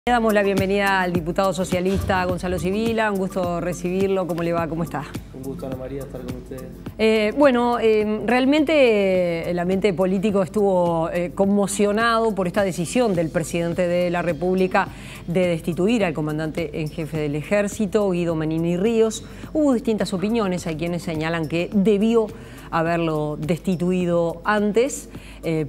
Le damos la bienvenida al diputado socialista Gonzalo Sibila. Un gusto recibirlo. ¿Cómo le va? ¿Cómo está? Un gusto, Ana María, estar con ustedes. Realmente el ambiente político estuvo conmocionado por esta decisión del presidente de la República de destituir al comandante en jefe del Ejército, Guido Manini Ríos. Hubo distintas opiniones. Hay quienes señalan que debió haberlo destituido antes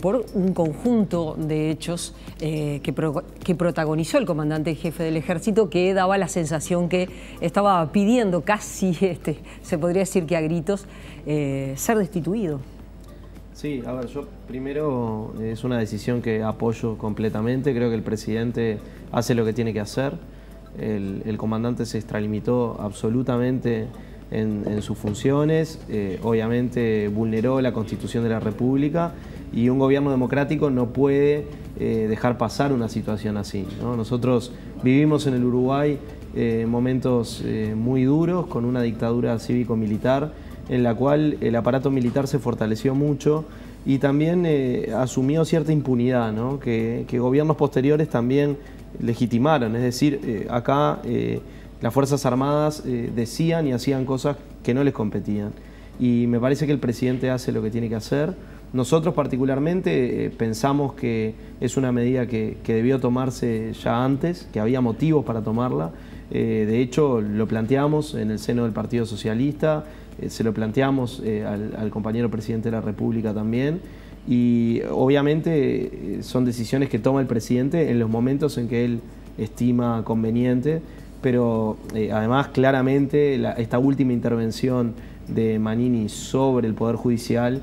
por un conjunto de hechos que protagonizó el comandante en jefe del Ejército, que daba la sensación que estaba pidiendo casi, se podría decir que a gritos, ser destituido. Sí, a ver, yo primero es una decisión que apoyo completamente. Creo que el presidente hace lo que tiene que hacer. El comandante se extralimitó absolutamente en sus funciones, obviamente vulneró la Constitución de la República y un gobierno democrático no puede dejar pasar una situación así, ¿no? Nosotros vivimos en el Uruguay momentos muy duros con una dictadura cívico-militar en la cual el aparato militar se fortaleció mucho y también asumió cierta impunidad, ¿no? que gobiernos posteriores también legitimaron. Es decir, acá las Fuerzas Armadas decían y hacían cosas que no les competían. Y me parece que el presidente hace lo que tiene que hacer. Nosotros particularmente pensamos que es una medida que debió tomarse ya antes, que había motivos para tomarla. De hecho, lo planteamos en el seno del Partido Socialista, se lo planteamos al compañero presidente de la República también. Y obviamente son decisiones que toma el presidente en los momentos en que él estima conveniente. Pero además claramente esta última intervención de Manini sobre el Poder Judicial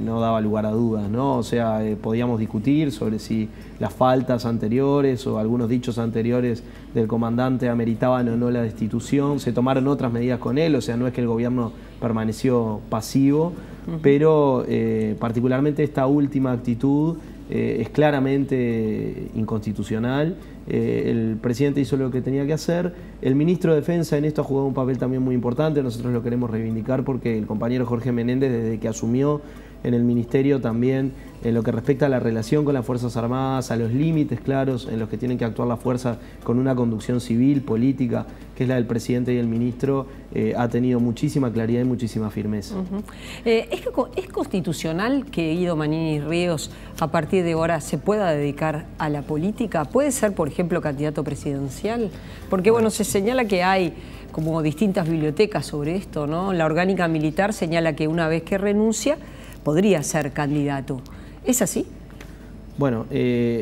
no daba lugar a dudas, ¿no? O sea, podíamos discutir sobre si las faltas anteriores o algunos dichos anteriores del comandante ameritaban o no la destitución. Se tomaron otras medidas con él, o sea, no es que el gobierno permaneció pasivo, pero particularmente esta última actitud es claramente inconstitucional. El presidente hizo lo que tenía que hacer. El ministro de Defensa en esto ha jugado un papel también muy importante. Nosotros lo queremos reivindicar porque el compañero Jorge Menéndez, desde que asumió en el ministerio, también en lo que respecta a la relación con las Fuerzas Armadas, a los límites claros en los que tienen que actuar las fuerzas con una conducción civil, política, que es la del presidente y el ministro, ha tenido muchísima claridad y muchísima firmeza. ¿Es constitucional que Guido Manini Ríos a partir de ahora se pueda dedicar a la política? ¿Puede ser, por ejemplo, candidato presidencial? Porque bueno, se señala que hay como distintas bibliotecas sobre esto, ¿no? La orgánica militar señala que una vez que renuncia podría ser candidato. ¿Es así? Bueno,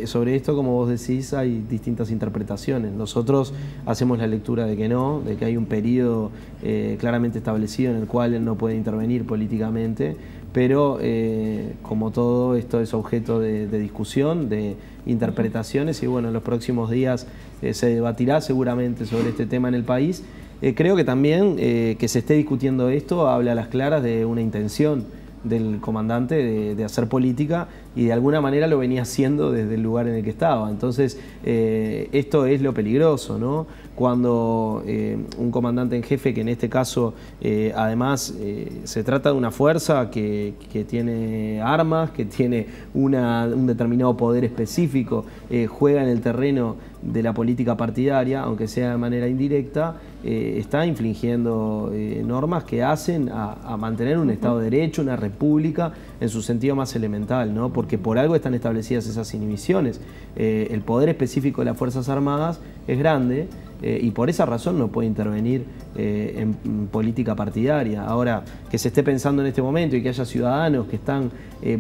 sobre esto, como vos decís, hay distintas interpretaciones. Nosotros hacemos la lectura de que no, de que hay un periodo claramente establecido en el cual él no puede intervenir políticamente, pero como todo, esto es objeto de discusión, de interpretaciones, y bueno, en los próximos días se debatirá seguramente sobre este tema en el país. Creo que también que se esté discutiendo esto habla a las claras de una intención del comandante de hacer política, y de alguna manera lo venía haciendo desde el lugar en el que estaba. Entonces esto es lo peligroso, ¿no? Cuando un comandante en jefe, que en este caso además se trata de una fuerza que tiene armas, que tiene un determinado poder específico, juega en el terreno de la política partidaria, aunque sea de manera indirecta, está infringiendo normas que hacen a mantener un Estado de Derecho, una república en su sentido más elemental, ¿no? Porque por algo están establecidas esas inhibiciones. El poder específico de las Fuerzas Armadas es grande y por esa razón no puede intervenir en política partidaria. Ahora, que se esté pensando en este momento y que haya ciudadanos que están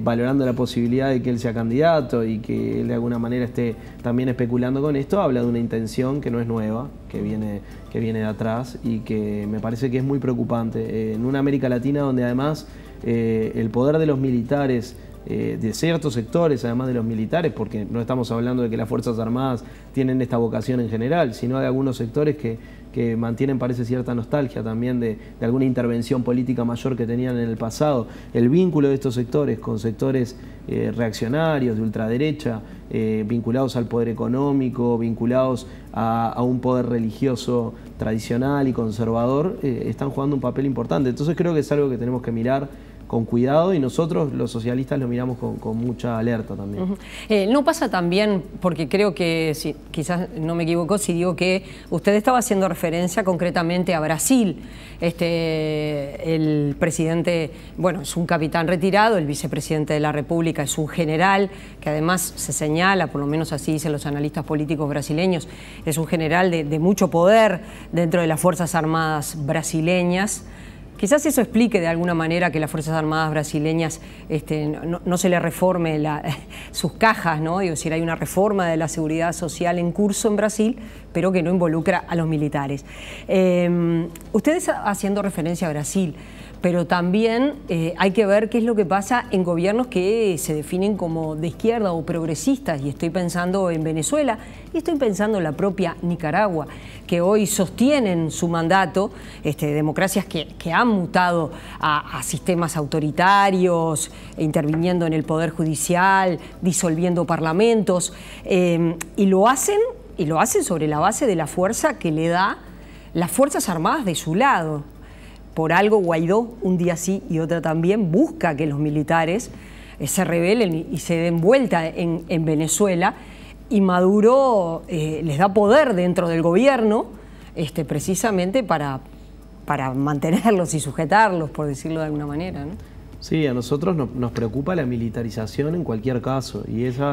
valorando la posibilidad de que él sea candidato y que él de alguna manera esté también especulando con esto, habla de una intención que no es nueva, que viene de atrás y que me parece que es muy preocupante. En una América Latina donde además el poder de los militares, de ciertos sectores, además de los militares, porque no estamos hablando de que las Fuerzas Armadas tienen esta vocación en general, sino de algunos sectores que mantienen, parece, cierta nostalgia también de alguna intervención política mayor que tenían en el pasado. El vínculo de estos sectores con sectores reaccionarios, de ultraderecha, vinculados al poder económico, vinculados a un poder religioso tradicional y conservador, están jugando un papel importante. Entonces creo que es algo que tenemos que mirar cuidado, y nosotros los socialistas lo miramos con mucha alerta también. No pasa también, porque creo que, quizás no me equivoco si digo que usted estaba haciendo referencia concretamente a Brasil. El presidente, bueno, es un capitán retirado, el vicepresidente de la República es un general, que además se señala, por lo menos así dicen los analistas políticos brasileños, es un general de mucho poder dentro de las Fuerzas Armadas brasileñas. Quizás eso explique de alguna manera que las Fuerzas Armadas brasileñas no se le reforme sus cajas, ¿no? Es decir, hay una reforma de la seguridad social en curso en Brasil, pero que no involucra a los militares. Ustedes haciendo referencia a Brasil, pero también hay que ver qué es lo que pasa en gobiernos que se definen como de izquierda o progresistas, y estoy pensando en Venezuela y estoy pensando en la propia Nicaragua, que hoy sostienen su mandato, democracias que han mutado a sistemas autoritarios, interviniendo en el Poder Judicial, disolviendo parlamentos, y lo hacen sobre la base de la fuerza que le da las Fuerzas Armadas de su lado. Por algo Guaidó, un día sí y otro también, busca que los militares se rebelen y se den vuelta en Venezuela, y Maduro les da poder dentro del gobierno precisamente para mantenerlos y sujetarlos, por decirlo de alguna manera, ¿no? Sí, a nosotros nos preocupa la militarización en cualquier caso, y ese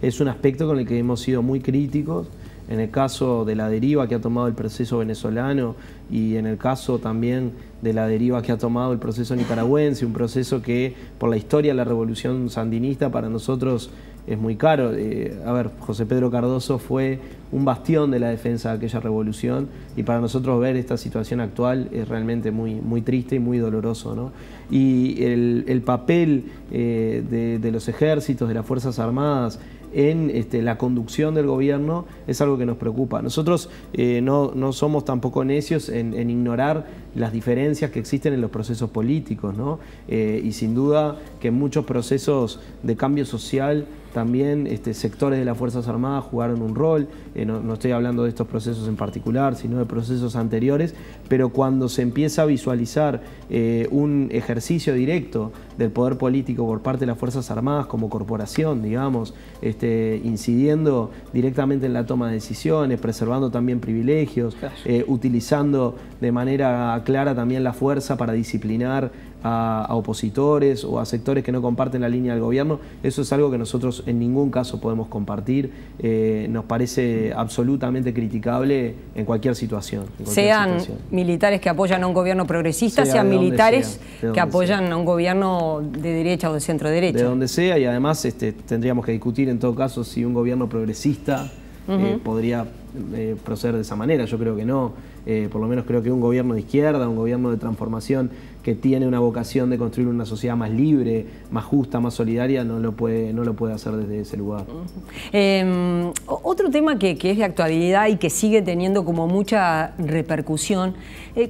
es un aspecto con el que hemos sido muy críticos. En el caso de la deriva que ha tomado el proceso venezolano, y en el caso también de la deriva que ha tomado el proceso nicaragüense, un proceso que por la historia de la revolución sandinista para nosotros es muy caro. A ver, José Pedro Cardoso fue un bastión de la defensa de aquella revolución, y para nosotros ver esta situación actual es realmente muy triste y muy doloroso, ¿no? Y el papel de los ejércitos, de las Fuerzas Armadas, en la conducción del gobierno es algo que nos preocupa. Nosotros no somos tampoco necios en ignorar las diferencias que existen en los procesos políticos, ¿no? Y sin duda que en muchos procesos de cambio social también sectores de las Fuerzas Armadas jugaron un rol. No estoy hablando de estos procesos en particular, sino de procesos anteriores, pero cuando se empieza a visualizar un ejercicio directo del poder político por parte de las Fuerzas Armadas como corporación, digamos, incidiendo directamente en la toma de decisiones, preservando también privilegios, utilizando de manera clara también la fuerza para disciplinar a opositores o a sectores que no comparten la línea del gobierno, eso es algo que nosotros en ningún caso podemos compartir. Nos parece absolutamente criticable en cualquier situación. Sean militares que apoyan a un gobierno progresista, sean militares que apoyan a un gobierno de derecha o de centro derecha. De donde sea, y además tendríamos que discutir en todo caso si un gobierno progresista podría proceder de esa manera. Yo creo que no. Por lo menos creo que un gobierno de izquierda, un gobierno de transformación que tiene una vocación de construir una sociedad más libre, más justa, más solidaria, no lo puede hacer desde ese lugar. Otro tema que es de actualidad y que sigue teniendo como mucha repercusión,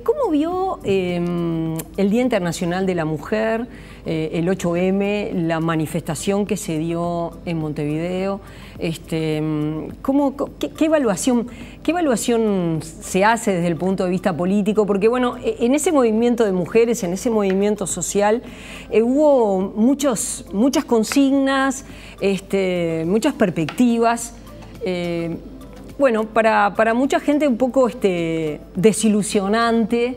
¿cómo vio el Día Internacional de la Mujer, el 8M, la manifestación que se dio en Montevideo? ¿Qué evaluación se hace desde el punto de vista político? Porque bueno, en ese movimiento de mujeres, en ese movimiento social, hubo muchas consignas, muchas perspectivas. Bueno, para mucha gente un poco desilusionante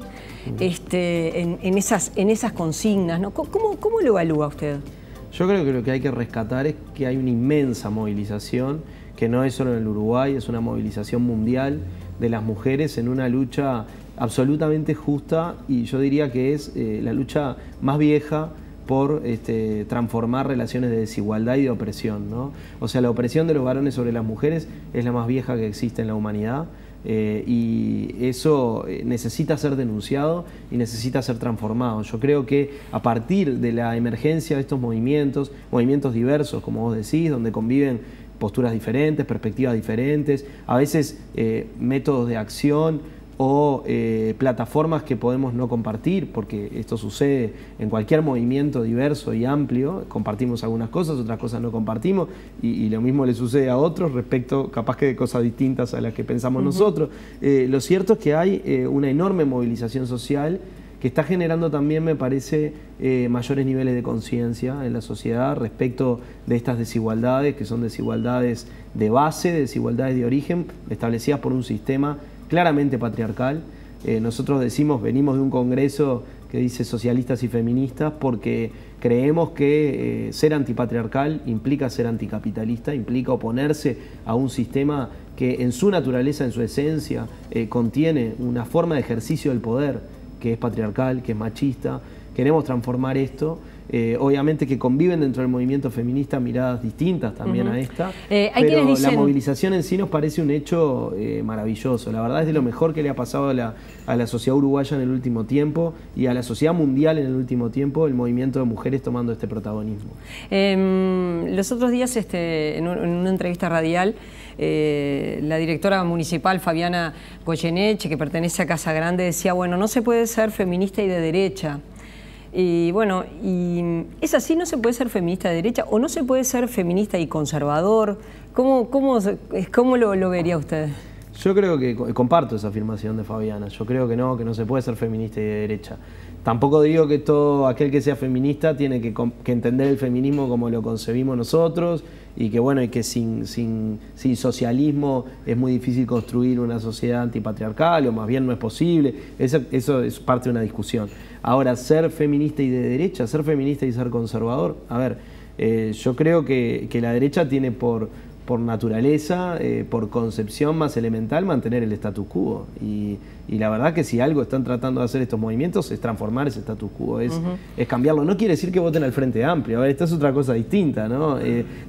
en esas consignas, ¿no? ¿Cómo lo evalúa usted? Yo creo que lo que hay que rescatar es que hay una inmensa movilización, que no es solo en el Uruguay, es una movilización mundial de las mujeres en una lucha absolutamente justa, y yo diría que es la lucha más vieja por transformar relaciones de desigualdad y de opresión, ¿no? O sea, la opresión de los varones sobre las mujeres es la más vieja que existe en la humanidad, y eso necesita ser denunciado y necesita ser transformado. Yo creo que a partir de la emergencia de estos movimientos diversos, como vos decís, donde conviven posturas diferentes, perspectivas diferentes, a veces métodos de acción o plataformas que podemos no compartir, porque esto sucede en cualquier movimiento diverso y amplio. Compartimos algunas cosas, otras cosas no compartimos, y lo mismo le sucede a otros respecto capaz que de cosas distintas a las que pensamos nosotros. Lo cierto es que hay una enorme movilización social que está generando también, me parece, mayores niveles de conciencia en la sociedad respecto de estas desigualdades, que son desigualdades de base, desigualdades de origen, establecidas por un sistema claramente patriarcal. Nosotros decimos, venimos de un congreso que dice socialistas y feministas porque creemos que ser antipatriarcal implica ser anticapitalista, implica oponerse a un sistema que en su naturaleza, en su esencia, contiene una forma de ejercicio del poder que es patriarcal, que es machista. Queremos transformar esto. Obviamente que conviven dentro del movimiento feminista miradas distintas también a esta, pero la movilización en sí nos parece un hecho maravilloso. La verdad es de lo mejor que le ha pasado a la sociedad uruguaya en el último tiempo y a la sociedad mundial en el último tiempo, el movimiento de mujeres tomando este protagonismo. Los otros días, en una entrevista radial, la directora municipal Fabiana Goyeneche, que pertenece a Casa Grande, decía, bueno, no se puede ser feminista y de derecha. Y bueno, ¿es así? ¿No se puede ser feminista de derecha o no se puede ser feminista y conservador? ¿Cómo lo vería usted? Yo creo que comparto esa afirmación de Fabiana. Yo creo que no se puede ser feminista y de derecha. Tampoco digo que todo aquel que sea feminista tiene que entender el feminismo como lo concebimos nosotros y que bueno, y que sin socialismo es muy difícil construir una sociedad antipatriarcal, o más bien no es posible. Eso es parte de una discusión. Ahora, ser feminista y de derecha, ser feminista y ser conservador, a ver, yo creo que la derecha tiene por naturaleza, por concepción más elemental, mantener el status quo. Y la verdad que si algo están tratando de hacer estos movimientos es transformar ese status quo, es cambiarlo. No quiere decir que voten al Frente Amplio. A ver, esta es otra cosa distinta, ¿no?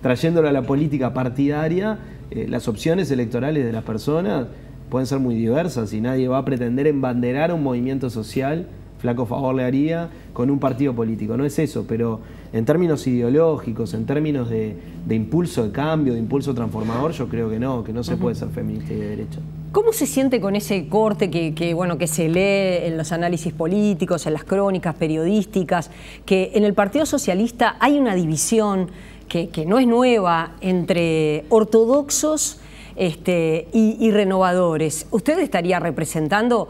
Trayéndolo a la política partidaria, las opciones electorales de las personas pueden ser muy diversas y nadie va a pretender embanderar un movimiento social, flaco favor le haría, con un partido político. No es eso, pero en términos ideológicos, en términos de impulso de cambio, de impulso transformador, yo creo que no se puede ser feminista y de derecha. ¿Cómo se siente con ese corte que se lee en los análisis políticos, en las crónicas periodísticas, que en el Partido Socialista hay una división que no es nueva entre ortodoxos y renovadores? ¿Usted estaría representando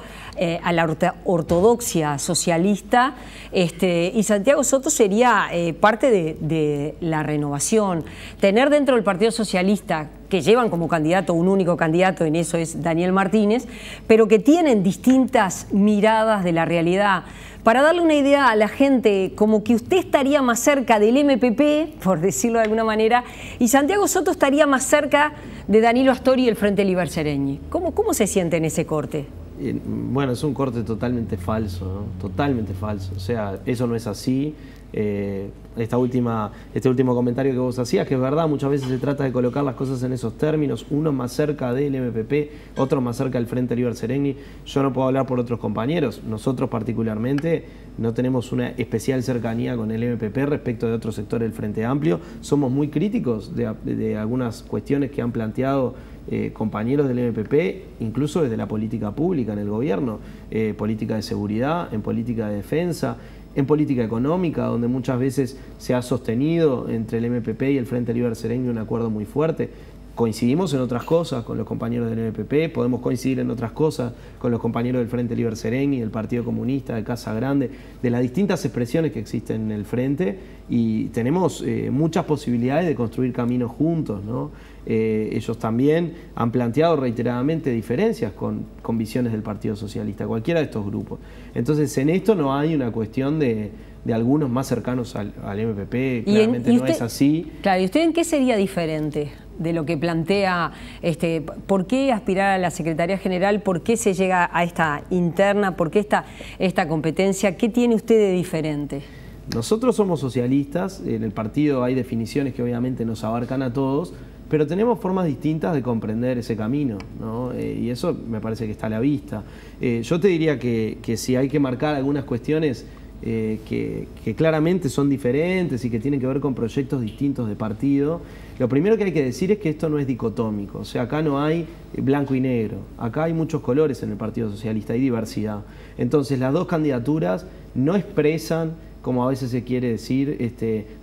a la ortodoxia socialista y Santiago Soto sería parte de la renovación? Tener dentro del Partido Socialista, que llevan como candidato un único candidato, en eso es Daniel Martínez, pero que tienen distintas miradas de la realidad. Para darle una idea a la gente, como que usted estaría más cerca del MPP, por decirlo de alguna manera, y Santiago Soto estaría más cerca de Danilo Astori y el Frente Liber Seregni. ¿Cómo se siente en ese corte? Bueno, es un corte totalmente falso, ¿no? Totalmente falso. O sea, eso no es así. Este último comentario que vos hacías, que es verdad, muchas veces se trata de colocar las cosas en esos términos, uno más cerca del MPP, otro más cerca del Frente Liber Seregni. Yo no puedo hablar por otros compañeros, nosotros particularmente no tenemos una especial cercanía con el MPP respecto de otros sectores del Frente Amplio. Somos muy críticos de algunas cuestiones que han planteado compañeros del MPP, incluso desde la política pública en el gobierno, política de seguridad, en política de defensa, en política económica, donde muchas veces se ha sostenido entre el MPP y el Frente Liber Seregni un acuerdo muy fuerte. Coincidimos en otras cosas con los compañeros del MPP, podemos coincidir en otras cosas con los compañeros del Frente Liber Seregni, del Partido Comunista, de Casa Grande, de las distintas expresiones que existen en el Frente, y tenemos muchas posibilidades de construir caminos juntos, ¿no? Ellos también han planteado reiteradamente diferencias con visiones del Partido Socialista, cualquiera de estos grupos. Entonces, en esto no hay una cuestión de algunos más cercanos al MPP, claramente no es así. Claro, ¿y usted en qué sería diferente de lo que plantea? ¿Por qué aspirar a la Secretaría General? ¿Por qué se llega a esta interna? ¿Por qué esta competencia? ¿Qué tiene usted de diferente? Nosotros somos socialistas, en el partido hay definiciones que obviamente nos abarcan a todos, pero tenemos formas distintas de comprender ese camino, ¿no? Y eso me parece que está a la vista. Yo te diría que si hay que marcar algunas cuestiones que claramente son diferentes y que tienen que ver con proyectos distintos de partido, lo primero que hay que decir es que esto no es dicotómico. O sea, acá no hay blanco y negro, acá hay muchos colores en el Partido Socialista, hay diversidad. Entonces las dos candidaturas no expresan como a veces se quiere decir,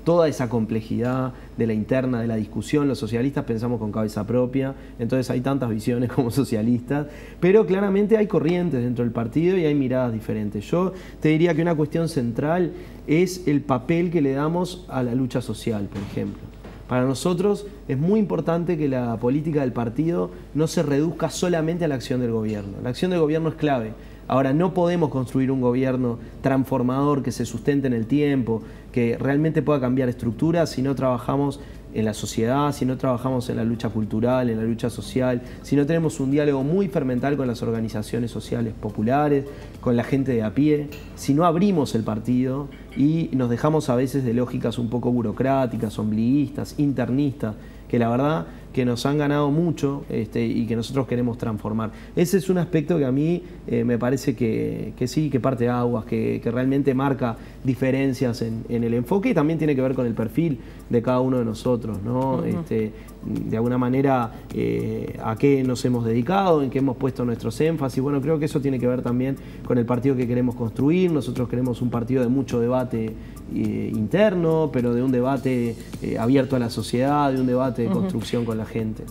toda esa complejidad de la interna, de la discusión. Los socialistas pensamos con cabeza propia, entonces hay tantas visiones como socialistas, pero claramente hay corrientes dentro del partido y hay miradas diferentes. Yo te diría que una cuestión central es el papel que le damos a la lucha social, por ejemplo. Para nosotros es muy importante que la política del partido no se reduzca solamente a la acción del gobierno. La acción del gobierno es clave. Ahora, no podemos construir un gobierno transformador que se sustente en el tiempo, que realmente pueda cambiar estructuras si no trabajamos en la sociedad, si no trabajamos en la lucha cultural, en la lucha social, si no tenemos un diálogo muy fermental con las organizaciones sociales populares, con la gente de a pie, si no abrimos el partido y nos dejamos a veces de lógicas un poco burocráticas, ombliguistas, internistas, que la verdad que nos han ganado mucho y que nosotros queremos transformar. Ese es un aspecto que a mí me parece que sí, que parte aguas, que realmente marca diferencias en el enfoque y también tiene que ver con el perfil de cada uno de nosotros, ¿no? De alguna manera a qué nos hemos dedicado, en qué hemos puesto nuestros énfasis. Bueno, creo que eso tiene que ver también con el partido que queremos construir. Nosotros queremos un partido de mucho debate interno, pero de un debate abierto a la sociedad, de un debate de construcción con la gente.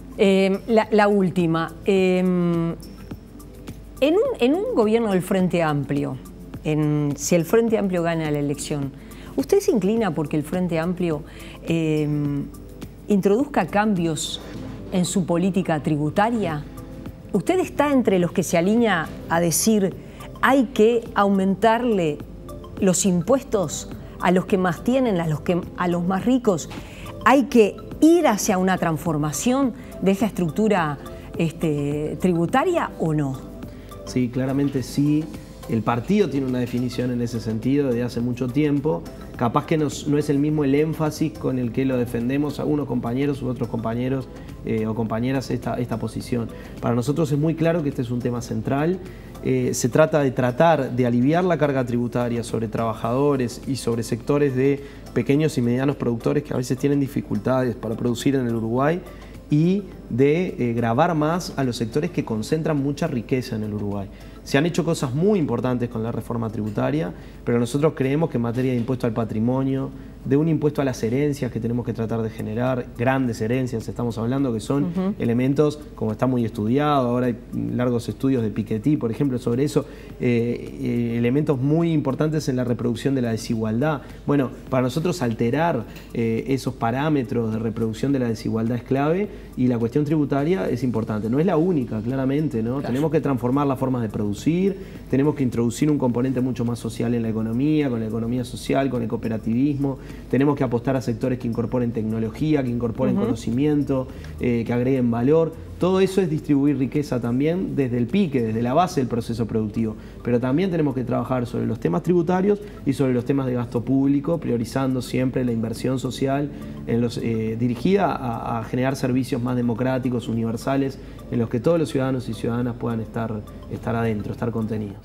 La última. En un gobierno del Frente Amplio, si el Frente Amplio gana la elección, ¿usted se inclina porque el Frente Amplio introduzca cambios en su política tributaria? ¿Usted está entre los que se alinea a decir hay que aumentarle los impuestos a los que más tienen, a los más ricos? ¿Hay que ir hacia una transformación de esa estructura tributaria o no? Sí, claramente sí. El partido tiene una definición en ese sentido desde hace mucho tiempo. Capaz que no es el mismo el énfasis con el que lo defendemos algunos compañeros u otros compañeros o compañeras esta posición. Para nosotros es muy claro que este es un tema central. Se trata de tratar de aliviar la carga tributaria sobre trabajadores y sobre sectores de pequeños y medianos productores que a veces tienen dificultades para producir en el Uruguay y de gravar más a los sectores que concentran mucha riqueza en el Uruguay. Se han hecho cosas muy importantes con la reforma tributaria, pero nosotros creemos que en materia de impuesto al patrimonio, de un impuesto a las herencias que tenemos que tratar de generar, grandes herencias estamos hablando, que son elementos, como está muy estudiado, ahora hay largos estudios de Piketty, por ejemplo, sobre eso, elementos muy importantes en la reproducción de la desigualdad. Bueno, para nosotros alterar esos parámetros de reproducción de la desigualdad es clave y la cuestión tributaria es importante. No es la única, claramente, ¿no? Claro. Tenemos que transformar las formas de producir, tenemos que introducir un componente mucho más social en la economía, con la economía social, con el cooperativismo. Tenemos que apostar a sectores que incorporen tecnología, que incorporen conocimiento, que agreguen valor. Todo eso es distribuir riqueza también desde el pique, desde la base del proceso productivo. Pero también tenemos que trabajar sobre los temas tributarios y sobre los temas de gasto público, priorizando siempre la inversión social dirigida a generar servicios más democráticos, universales, en los que todos los ciudadanos y ciudadanas puedan estar adentro, estar contenidos.